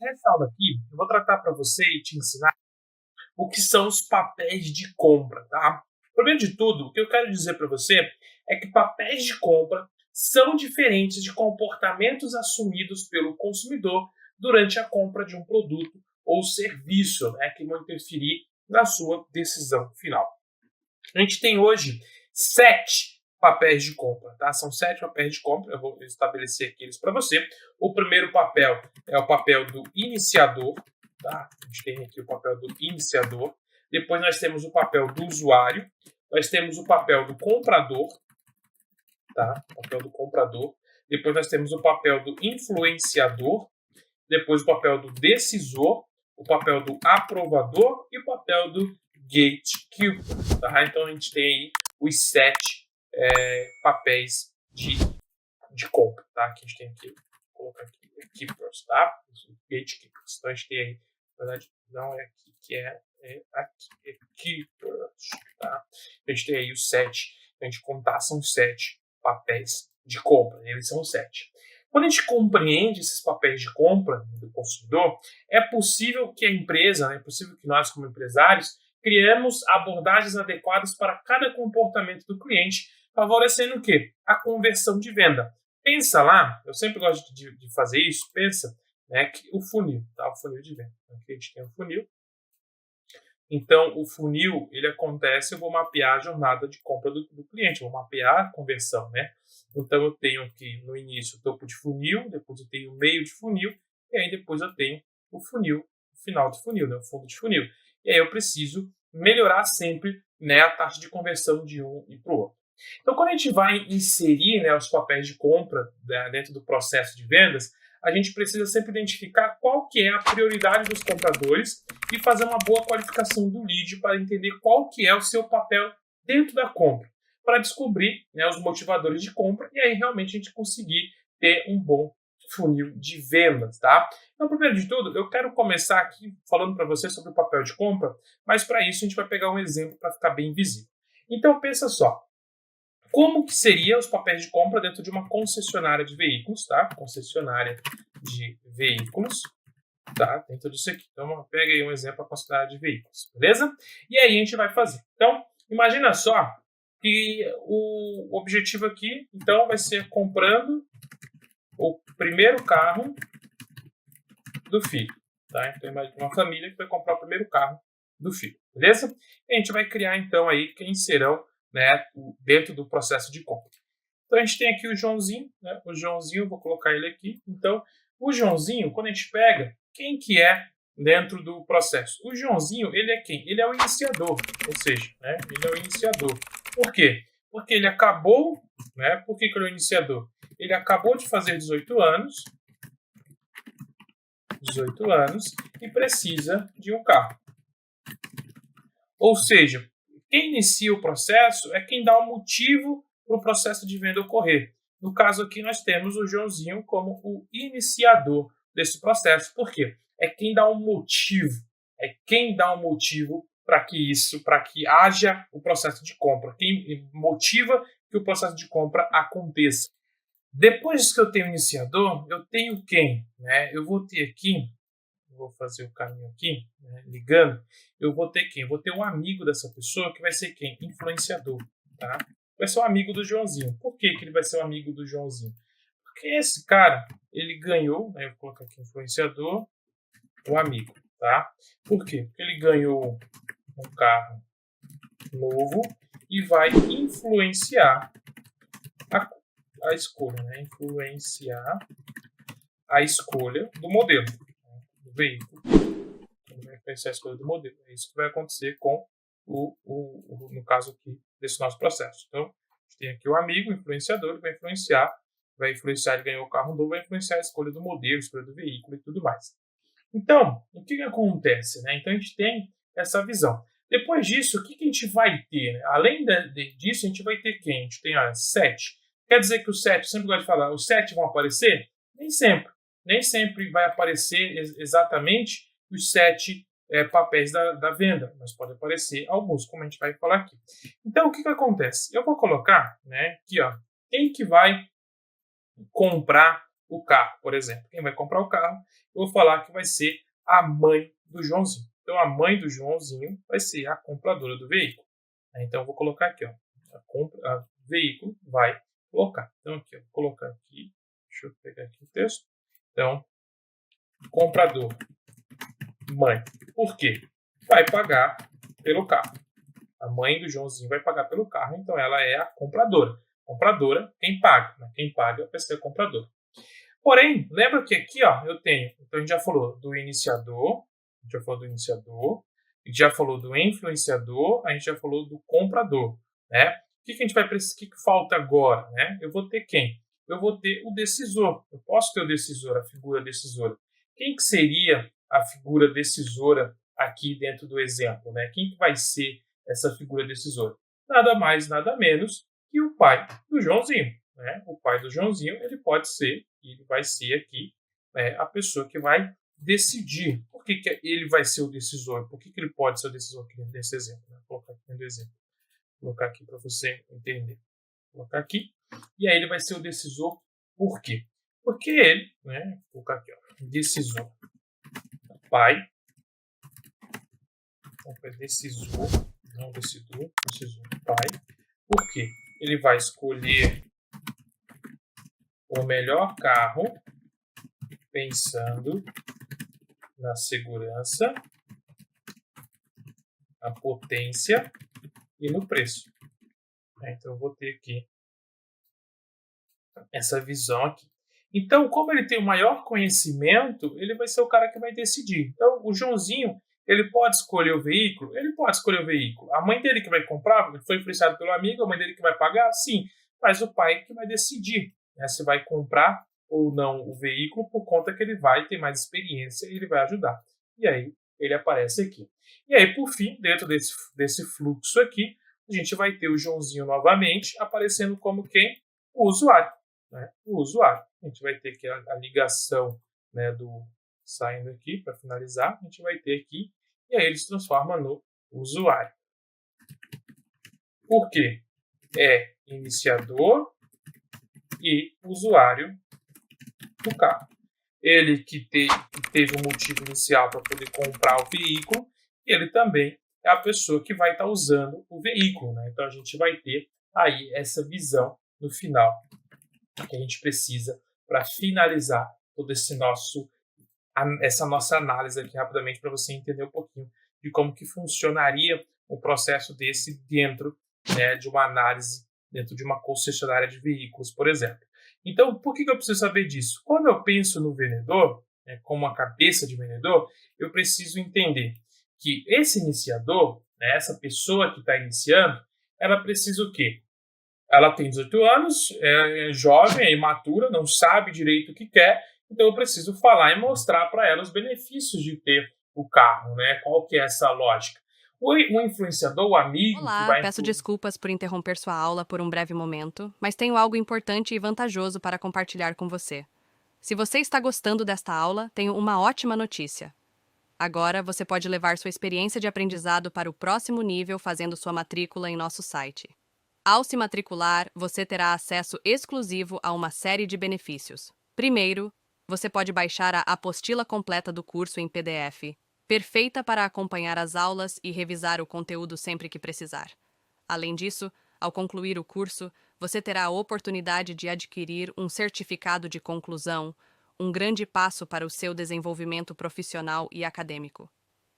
Nessa aula aqui, eu vou tratar para você e te ensinar o que são os papéis de compra, tá? Primeiro de tudo, o que eu quero dizer para você é que papéis de compra são diferentes de comportamentos assumidos pelo consumidor durante a compra de um produto ou serviço, né, que vão interferir na sua decisão final. A gente tem hoje 7 papéis de compra, tá? São 7 papéis de compra, eu vou estabelecer aqui eles para você. O primeiro papel é o papel do iniciador, tá? A gente tem aqui o papel do iniciador. Depois nós temos o papel do usuário. Nós temos o papel do comprador, tá? O papel do comprador. Depois nós temos o papel do influenciador. Depois o papel do decisor, o papel do aprovador e o papel do gatekeeper. Tá? Então a gente tem aí os 7 papéis de compra, tá? Que a gente tem aqui, vou colocar aqui, keepers, tá? Gatekeepers. Então a gente tem aí, na verdade, não é aqui que é aqui, é keepers, tá? A gente tem aí os 7, a gente contar são 7 papéis de compra, eles são 7. Quando a gente compreende esses papéis de compra do consumidor, é possível que a empresa, é possível que nós como empresários, criemos abordagens adequadas para cada comportamento do cliente, favorecendo o quê? A conversão de venda. Pensa lá, eu sempre gosto de fazer isso, pensa, né, que o funil, tá? O funil de venda. Aqui a gente tem o funil. Então, o funil, ele acontece, eu vou mapear a jornada de compra do cliente, eu vou mapear a conversão, né? Então, eu tenho aqui no início o topo de funil, depois eu tenho o meio de funil, e aí depois eu tenho o funil, o final do funil, né? O fundo de funil. E aí eu preciso melhorar sempre, né, a taxa de conversão de um e para o outro. Então, quando a gente vai inserir, né, os papéis de compra, né, dentro do processo de vendas, a gente precisa sempre identificar qual que é a prioridade dos compradores e fazer uma boa qualificação do lead para entender qual que é o seu papel dentro da compra, para descobrir, né, os motivadores de compra e aí realmente a gente conseguir ter um bom funil de vendas, tá? Então, primeiro de tudo, eu quero começar aqui falando para você sobre o papel de compra, mas para isso a gente vai pegar um exemplo para ficar bem visível. Então, pensa só. Como que seriam os papéis de compra dentro de uma concessionária de veículos, tá? Concessionária de veículos, tá? Dentro disso aqui. Então, pega aí um exemplo da concessionária de veículos, beleza? E aí a gente vai fazer. Então, imagina só que o objetivo aqui, então, vai ser comprando o primeiro carro do filho, tá? Então, imagina uma família que vai comprar o primeiro carro do filho, beleza? E a gente vai criar, então, aí quem serão, né, dentro do processo de compra. Então a gente tem aqui o Joãozinho, né? O Joãozinho, vou colocar ele aqui. Então, o Joãozinho, quando a gente pega, quem que é dentro do processo? O Joãozinho, ele é quem? Ele é o iniciador, ou seja, né, ele é o iniciador. Por quê? Porque ele acabou, né? Por que ele é o iniciador? Ele acabou de fazer 18 anos e precisa de um carro. Ou seja, quem inicia o processo é quem dá o motivo para o processo de venda ocorrer. No caso aqui, nós temos o Joãozinho como o iniciador desse processo. Por quê? É quem dá um motivo. É quem dá um motivo para que haja o processo de compra. Quem motiva que o processo de compra aconteça. Depois que eu tenho o iniciador, eu tenho quem? Né? Eu vou ter aqui, vou fazer o caminho aqui, né, ligando, eu vou ter quem? Eu vou ter um amigo dessa pessoa que vai ser quem? Influenciador, tá? Vai ser um amigo do Joãozinho. Por que ele vai ser um amigo do Joãozinho? Porque esse cara, ele ganhou, né, eu vou colocar aqui influenciador, o amigo, tá? Por quê? Porque ele ganhou um carro novo e vai influenciar a escolha, né? Influenciar a escolha do modelo, né, do veículo. Vai influenciar a escolha do modelo. É isso que vai acontecer com no caso aqui desse nosso processo. Então, a gente tem aqui o amigo, o influenciador, que vai influenciar, ele ganhou o carro novo, vai influenciar a escolha do modelo, a escolha do veículo e tudo mais. Então, o que acontece? Né? Então, a gente tem essa visão. Depois disso, o que a gente vai ter? Além disso, a gente vai ter quem? A gente tem 7. Quer dizer que os 7, sempre gosto de falar, os 7 vão aparecer? Nem sempre. Nem sempre vai aparecer exatamente os 7 papéis da venda, mas pode aparecer alguns, como a gente vai falar aqui. Então, o que acontece? Eu vou colocar, né, aqui, ó, quem que vai comprar o carro, por exemplo. Quem vai comprar o carro, eu vou falar que vai ser a mãe do Joãozinho. Então, a mãe do Joãozinho vai ser a compradora do veículo. Então, eu vou colocar aqui, ó, a veículo vai colocar. Então, aqui, eu vou colocar aqui, deixa eu pegar aqui o texto. Então, comprador, mãe. Por quê? Vai pagar pelo carro. A mãe do Joãozinho vai pagar pelo carro, então ela é a compradora. Compradora, quem paga. Né? Quem paga vai ser a compradora. Porém, lembra que aqui, ó, eu tenho, então a gente já falou do iniciador, a gente já falou do influenciador, a gente já falou do comprador, né? O que a gente vai precisar, o que falta agora, né? Eu vou ter quem? Eu vou ter o decisor. Eu posso ter o decisor, a figura decisora. Quem que seria a figura decisora aqui dentro do exemplo, né? Quem que vai ser essa figura decisora? Nada mais, nada menos que o pai do Joãozinho, né? O pai do Joãozinho, ele pode ser, ele vai ser aqui, né, a pessoa que vai decidir. Por que ele vai ser o decisor? Por que ele pode ser o decisor aqui dentro desse exemplo? Né? Vou colocar aqui dentro do exemplo. Vou colocar aqui para você entender. Vou colocar aqui. E aí ele vai ser o decisor. Por quê? Porque ele, né? Vou colocar aqui, ó, decisor. Pai. Decisor. Não decidor. Decisor. Pai. Por quê? Ele vai escolher o melhor carro pensando na segurança, na potência e no preço. Então, eu vou ter aqui essa visão aqui. Então, como ele tem o maior conhecimento, ele vai ser o cara que vai decidir. Então, o Joãozinho, ele pode escolher o veículo? Ele pode escolher o veículo. A mãe dele que vai comprar, foi influenciado pelo amigo, a mãe dele que vai pagar? Sim, mas o pai que vai decidir, né, se vai comprar ou não o veículo, por conta que ele vai ter mais experiência e ele vai ajudar. E aí, ele aparece aqui. E aí, por fim, dentro desse fluxo aqui, a gente vai ter o Joãozinho novamente aparecendo como quem? O usuário. Né? O usuário. A gente vai ter aqui a ligação, né, do saindo aqui para finalizar. A gente vai ter aqui e aí ele se transforma no usuário. Por quê? É iniciador e usuário do carro. Ele que teve um motivo inicial para poder comprar o veículo, ele também é a pessoa que vai estar usando o veículo. Né? Então a gente vai ter aí essa visão no final que a gente precisa para finalizar todo essa nossa análise aqui rapidamente, para você entender um pouquinho de como que funcionaria um processo desse dentro, né, de uma análise, dentro de uma concessionária de veículos, por exemplo. Então, por que eu preciso saber disso? Quando eu penso no vendedor, né, como uma cabeça de vendedor, eu preciso entender que esse iniciador, né, essa pessoa que está iniciando, ela precisa o quê? Ela tem 18 anos, é jovem, é imatura, não sabe direito o que quer, então eu preciso falar e mostrar para ela os benefícios de ter o carro, né? Qual que é essa lógica? O influenciador, o amigo que Olá, vai peço desculpas por interromper sua aula por um breve momento, mas tenho algo importante e vantajoso para compartilhar com você. Se você está gostando desta aula, tenho uma ótima notícia. Agora você pode levar sua experiência de aprendizado para o próximo nível fazendo sua matrícula em nosso site. Ao se matricular, você terá acesso exclusivo a uma série de benefícios. Primeiro, você pode baixar a apostila completa do curso em PDF, perfeita para acompanhar as aulas e revisar o conteúdo sempre que precisar. Além disso, ao concluir o curso, você terá a oportunidade de adquirir um certificado de conclusão, um grande passo para o seu desenvolvimento profissional e acadêmico.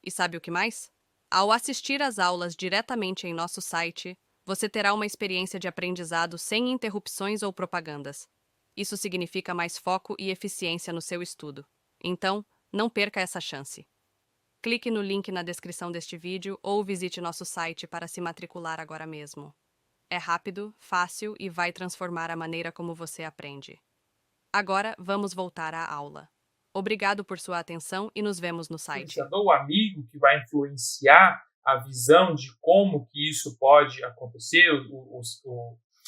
E sabe o que mais? Ao assistir às aulas diretamente em nosso site, você terá uma experiência de aprendizado sem interrupções ou propagandas. Isso significa mais foco e eficiência no seu estudo. Então, não perca essa chance. Clique no link na descrição deste vídeo ou visite nosso site para se matricular agora mesmo. É rápido, fácil e vai transformar a maneira como você aprende. Agora, vamos voltar à aula. Obrigado por sua atenção e nos vemos no site. influenciador, o amigo que vai influenciar a visão de como que isso pode acontecer,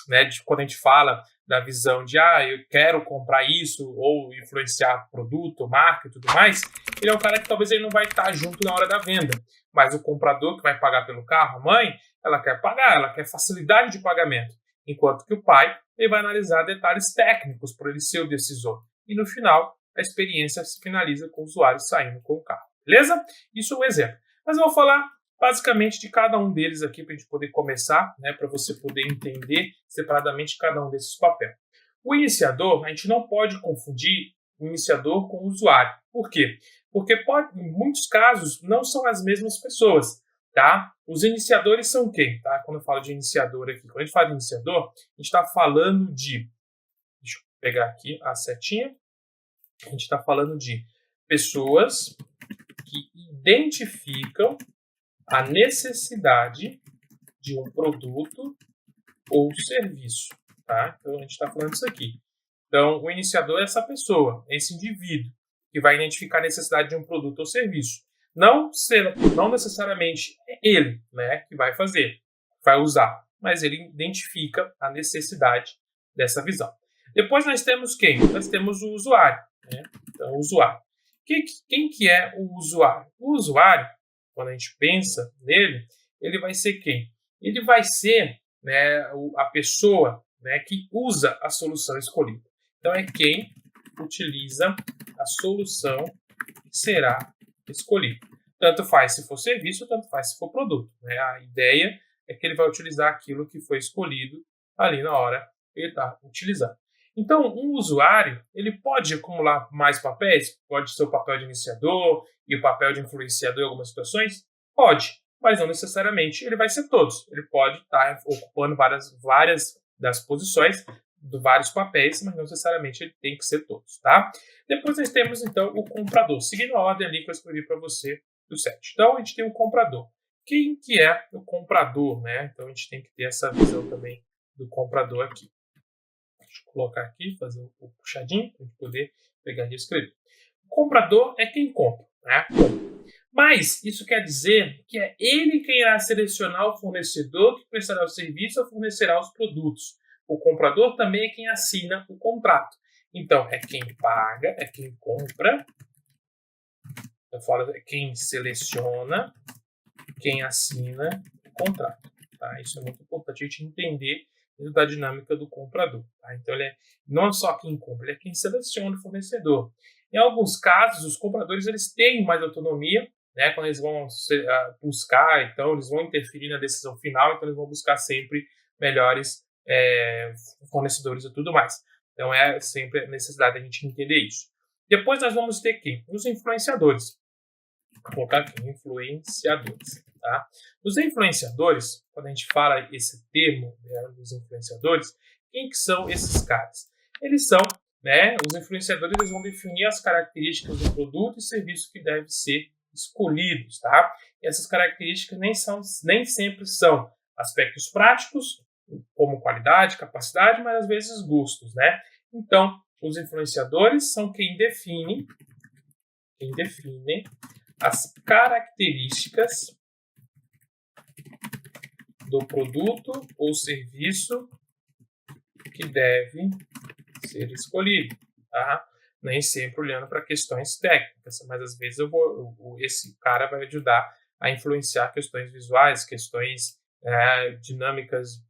né, quando a gente fala da visão de eu quero comprar isso, ou influenciar produto, marca e tudo mais, ele é um cara que talvez ele não vai estar junto na hora da venda. Mas o comprador que vai pagar pelo carro, a mãe, ela quer pagar, ela quer facilidade de pagamento. Enquanto que o pai, ele vai analisar detalhes técnicos para ele ser o decisor. e no final a experiência se finaliza com o usuário saindo com o carro. Beleza? Isso é um exemplo. Mas eu vou falar basicamente de cada um deles aqui para a gente poder começar, né, para você poder entender separadamente cada um desses papéis. O iniciador, a gente não pode confundir o iniciador com o usuário. Por quê? Porque em muitos casos não são as mesmas pessoas. Tá? Os iniciadores são quem? Tá? Quando eu falo de iniciador aqui, quando a gente fala de iniciador, a gente está falando de, deixa eu pegar aqui a setinha, a gente está falando de pessoas que identificam a necessidade de um produto ou serviço. Tá? Então, a gente está falando disso aqui. Então, o iniciador é essa pessoa, esse indivíduo, que vai identificar a necessidade de um produto ou serviço. Não necessariamente é ele, né, que vai fazer, vai usar, mas ele identifica a necessidade dessa visão. Depois nós temos quem? Nós temos o usuário. Né? Então, o usuário. Quem que é o usuário? O usuário, quando a gente pensa nele, ele vai ser quem? Ele vai ser, né, a pessoa, né, que usa a solução escolhida. Então, é quem utiliza a solução que será escolhida. Tanto faz se for serviço, tanto faz se for produto. Né? A ideia é que ele vai utilizar aquilo que foi escolhido ali na hora que ele está utilizando. Então, um usuário, ele pode acumular mais papéis? Pode ser o papel de iniciador e o papel de influenciador em algumas situações? Pode, mas não necessariamente ele vai ser todos. Ele pode estar ocupando várias das posições de vários papéis, mas não necessariamente ele tem que ser todos, tá? Depois nós temos, então, o comprador, seguindo a ordem ali que eu escrevi para você do 7. Então, a gente tem o comprador. Quem que é o comprador, né? Então, a gente tem que ter essa visão também do comprador aqui. Deixa eu colocar aqui, fazer o puxadinho, para a gente poder pegar e escrever. O comprador é quem compra, né? Mas isso quer dizer que é ele quem irá selecionar o fornecedor que prestará o serviço ou fornecerá os produtos. O comprador também é quem assina o contrato. Então, é quem paga, é quem compra, eu falo, é quem seleciona, quem assina o contrato. Tá? Isso é muito importante a gente entender da dinâmica do comprador. Tá? Então, ele é não só quem compra, ele é quem seleciona o fornecedor. Em alguns casos, os compradores eles têm mais autonomia, né? Quando eles vão buscar, então eles vão interferir na decisão final, então eles vão buscar sempre melhores fornecedores e tudo mais. Então é sempre a necessidade de a gente entender isso. Depois nós vamos ter aqui os influenciadores. Vou colocar aqui, influenciadores. Tá? Os influenciadores, quando a gente fala esse termo, né, dos influenciadores, quem que são esses caras? Eles são, né, os influenciadores eles vão definir as características do produto e serviço que deve ser escolhidos. Tá? E essas características nem sempre são aspectos práticos, como qualidade, capacidade, mas às vezes gostos, né? Então, os influenciadores são quem definem as características do produto ou serviço que deve ser escolhido, tá? Nem sempre olhando para questões técnicas, mas às vezes esse cara vai ajudar a influenciar questões visuais, questões dinâmicas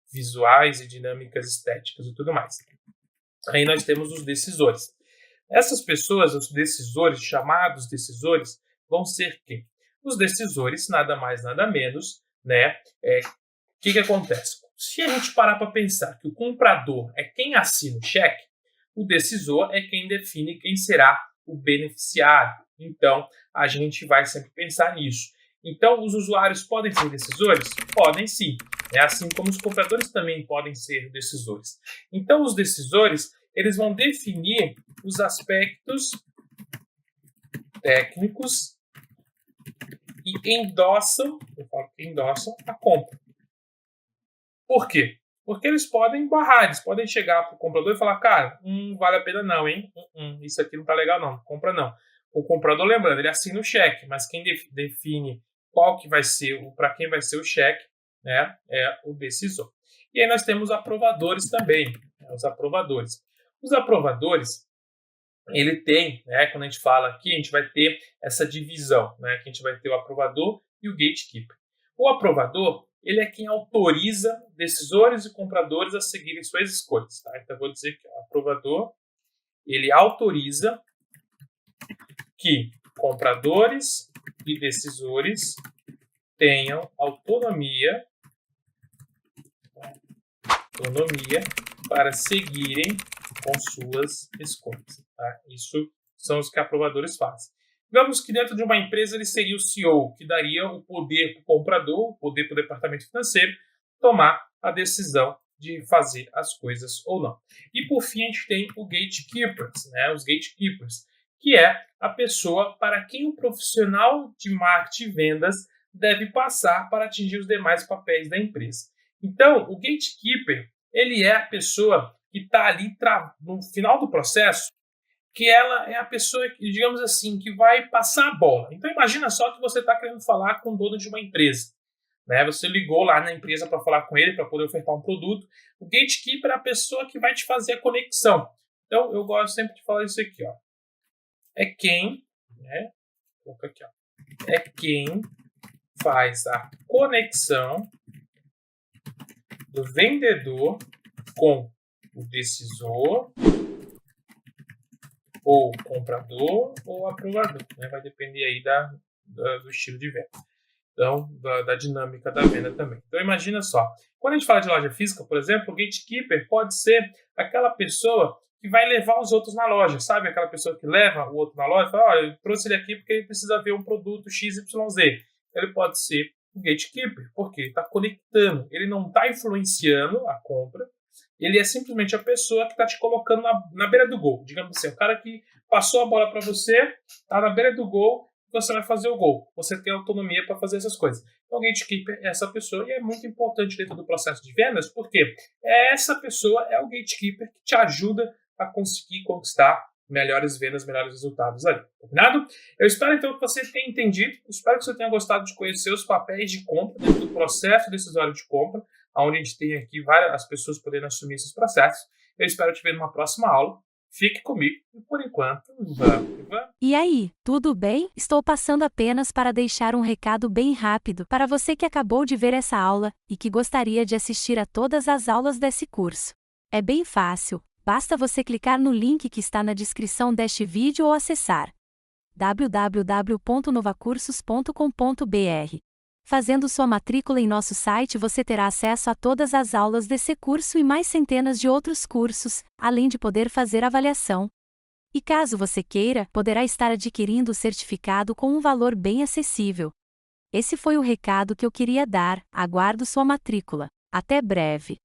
visuais e dinâmicas estéticas e tudo mais. Aí nós temos os decisores. Essas pessoas, os decisores, chamados decisores, vão ser quem? Os decisores, nada mais, nada menos, né? O que acontece? Se a gente parar para pensar que o comprador é quem assina o cheque, o decisor é quem define quem será o beneficiário. Então, a gente vai sempre pensar nisso. Então, os usuários podem ser decisores? Podem sim. Assim como os compradores também podem ser decisores. Então, os decisores eles vão definir os aspectos técnicos e endossam a compra. Por quê? Porque eles podem barrar, eles podem chegar para o comprador e falar, cara, não vale a pena não, hein? Isso aqui não tá legal não, compra não. O comprador, lembrando, ele assina o cheque, mas quem define qual que vai ser, para quem vai ser o cheque, né, é o decisor. E aí nós temos aprovadores também, né, os aprovadores. Os aprovadores, ele tem, né, quando a gente fala aqui, a gente vai ter essa divisão, né, que a gente vai ter o aprovador e o gatekeeper. O aprovador, ele é quem autoriza decisores e compradores a seguirem suas escolhas. Tá? Então, eu vou dizer que o aprovador, Ele autoriza que compradores e decisores tenham autonomia para seguirem com suas escolhas. Tá? Isso são os que aprovadores fazem. Digamos que dentro de uma empresa ele seria o CEO, que daria o poder para o comprador, o poder para o departamento financeiro, tomar a decisão de fazer as coisas ou não. E por fim a gente tem o gatekeepers, né? Os gatekeepers, que é a pessoa para quem o profissional de marketing e vendas deve passar para atingir os demais papéis da empresa. Então, o gatekeeper, ele é a pessoa que está ali no final do processo, que ela é a pessoa, digamos assim, que vai passar a bola. Então, imagina só que você está querendo falar com o dono de uma empresa. Né? Você ligou lá na empresa para falar com ele, para poder ofertar um produto. O gatekeeper é a pessoa que vai te fazer a conexão. Então, eu gosto sempre de falar isso aqui. Ó. É quem, né? Vou colocar aqui, ó. É quem faz a conexão do vendedor com o decisor, ou comprador, ou aprovador. Né? Vai depender aí do estilo de venda. Então, da dinâmica da venda também. Então, imagina só. Quando a gente fala de loja física, por exemplo, o gatekeeper pode ser aquela pessoa que vai levar os outros na loja. Sabe aquela pessoa que leva o outro na loja e fala, olha, eu trouxe ele aqui porque ele precisa ver um produto XYZ. Ele pode ser o gatekeeper, porque ele está conectando. Ele não está influenciando a compra. Ele é simplesmente a pessoa que está te colocando na beira do gol. Digamos assim, o cara que passou a bola para você, está na beira do gol, você vai fazer o gol. Você tem autonomia para fazer essas coisas. Então, o gatekeeper é essa pessoa e é muito importante dentro do processo de vendas, porque essa pessoa é o gatekeeper que te ajuda a conseguir conquistar melhores vendas, melhores resultados ali. Combinado? Eu espero, então, que você tenha entendido. Espero que você tenha gostado de conhecer os papéis de compra dentro do processo decisório de compra, onde a gente tem aqui várias pessoas podendo assumir esses processos. Eu espero te ver numa próxima aula. Fique comigo e, por enquanto, vamos. E aí, tudo bem? Estou passando apenas para deixar um recado bem rápido para você que acabou de ver essa aula e que gostaria de assistir a todas as aulas desse curso. É bem fácil, basta você clicar no link que está na descrição deste vídeo ou acessar www.novacursos.com.br. Fazendo sua matrícula em nosso site você terá acesso a todas as aulas desse curso e mais centenas de outros cursos, além de poder fazer avaliação. E caso você queira, poderá estar adquirindo o certificado com um valor bem acessível. Esse foi o recado que eu queria dar, aguardo sua matrícula. Até breve!